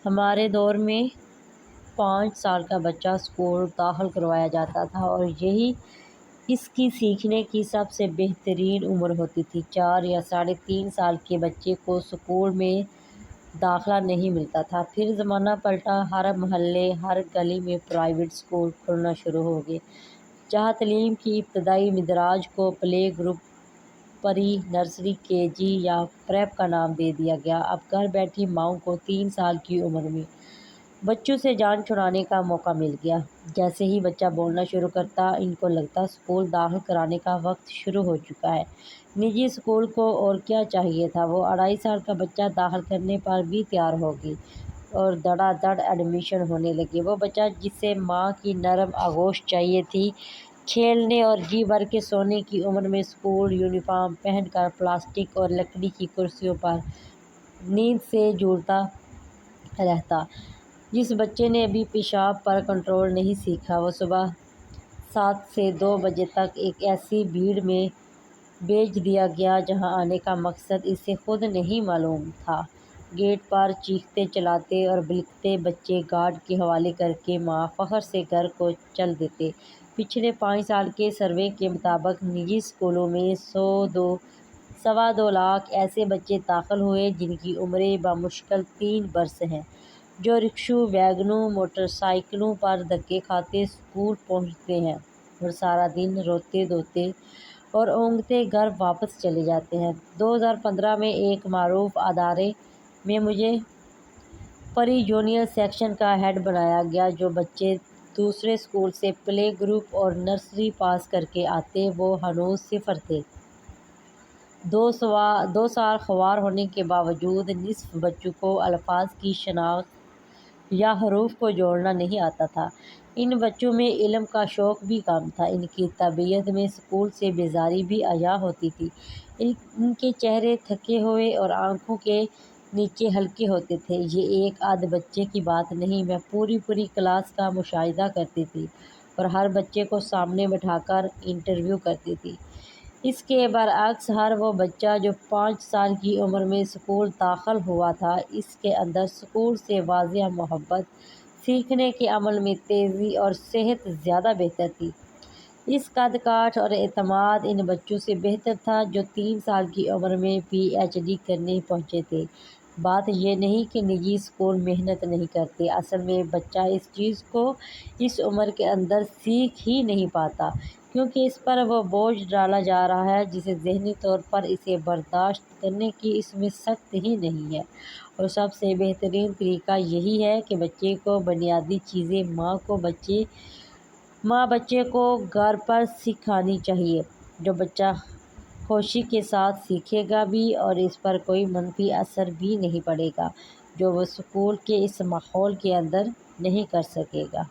ہمارے دور میں 5 سال کا بچہ اسکول داخل کروایا جاتا تھا اور یہی اس کی سیکھنے کی سب سے بہترین عمر ہوتی تھی۔ 4 یا 3.5 سال کے بچے کو اسکول میں داخلہ نہیں ملتا تھا۔ پھر زمانہ پلٹا، ہر محلے، ہر گلی میں پرائیویٹ اسکول کھلنا شروع ہو گئے، جہاں تعلیم کی ابتدائی مدراج کو پلے گروپ، پری نرسری، کے جی یا پریپ کا نام دے دیا گیا۔ اب گھر بیٹھی ماؤں کو 3 سال کی عمر میں بچوں سے جان چھڑانے کا موقع مل گیا۔ جیسے ہی بچہ بولنا شروع کرتا، ان کو لگتا اسکول داخل کرانے کا وقت شروع ہو چکا ہے۔ نجی اسکول کو اور کیا چاہیے تھا، وہ 2.5 سال کا بچہ داخل کرنے پر بھی تیار ہو گئی اور دھڑا دھڑ ایڈمیشن ہونے لگے۔ وہ بچہ جسے ماں کی نرم آغوش چاہیے تھی، کھیلنے اور جی بھر کے سونے کی عمر میں اسکول یونیفارم پہن کر پلاسٹک اور لکڑی کی کرسیوں پر نیند سے جھولتا رہتا۔ جس بچے نے ابھی پیشاب پر کنٹرول نہیں سیکھا، وہ صبح 7 سے 2 بجے تک ایک ایسی بھیڑ میں بھیج دیا گیا جہاں آنے کا مقصد اسے خود نہیں معلوم تھا۔ گیٹ پر چیختے چلاتے اور بلکتے بچے گارڈ کے حوالے کر کے ماں فخر سے گھر کو چل دیتے۔ پچھلے 5 سال کے سروے کے مطابق نجی اسکولوں میں 2.25 لاکھ ایسے بچے داخل ہوئے جن کی عمریں بمشکل 3 برس ہیں، جو رکشوں، ویگنوں، موٹر سائیکلوں پر دھکے کھاتے اسکول پہنچتے ہیں اور سارا دن روتے دھوتے اور اونگتے گھر واپس چلے جاتے ہیں۔ 2015 میں ایک معروف ادارے میں مجھے پری جونیئر سیکشن کا ہیڈ بنایا گیا۔ جو بچے دوسرے اسکول سے پلے گروپ اور نرسری پاس کرکے آتے، وہ ہنوز صفر تھے۔ 2 سال خوار ہونے کے باوجود نصف بچوں کو الفاظ کی شناخت یا حروف کو جوڑنا نہیں آتا تھا۔ ان بچوں میں علم کا شوق بھی کم تھا۔ ان کی طبیعت میں اسکول سے بیزاری بھی عیاں ہوتی تھی۔ ان کے چہرے تھکے ہوئے اور آنکھوں کے نیچے ہلکے ہوتے تھے۔ یہ ایک آدھ بچے کی بات نہیں، میں پوری کلاس کا مشاہدہ کرتی تھی اور ہر بچے کو سامنے بٹھا کر انٹرویو کرتی تھی۔ اس کے برعکس، ہر وہ بچہ جو 5 سال کی عمر میں اسکول داخل ہوا تھا، اس کے اندر اسکول سے واضح محبت، سیکھنے کے عمل میں تیزی اور صحت زیادہ بہتر تھی۔ اس قد کاٹھ اور اعتماد ان بچوں سے بہتر تھا جو 3 سال کی عمر میں پی ایچ ڈی کرنے پہنچے تھے۔ بات یہ نہیں کہ نجی اسکول محنت نہیں کرتے، اصل میں بچہ اس چیز کو اس عمر کے اندر سیکھ ہی نہیں پاتا، کیونکہ اس پر وہ بوجھ ڈالا جا رہا ہے جسے ذہنی طور پر اسے برداشت کرنے کی اس میں سخت ہی نہیں ہے۔ اور سب سے بہترین طریقہ یہی ہے کہ بچے کو بنیادی چیزیں ماں بچے کو گھر پر سکھانی چاہیے۔ جو بچہ خوشی کے ساتھ سیکھے گا بھی اور اس پر کوئی منفی اثر بھی نہیں پڑے گا، جو وہ اسکول کے اس ماحول کے اندر نہیں کر سکے گا۔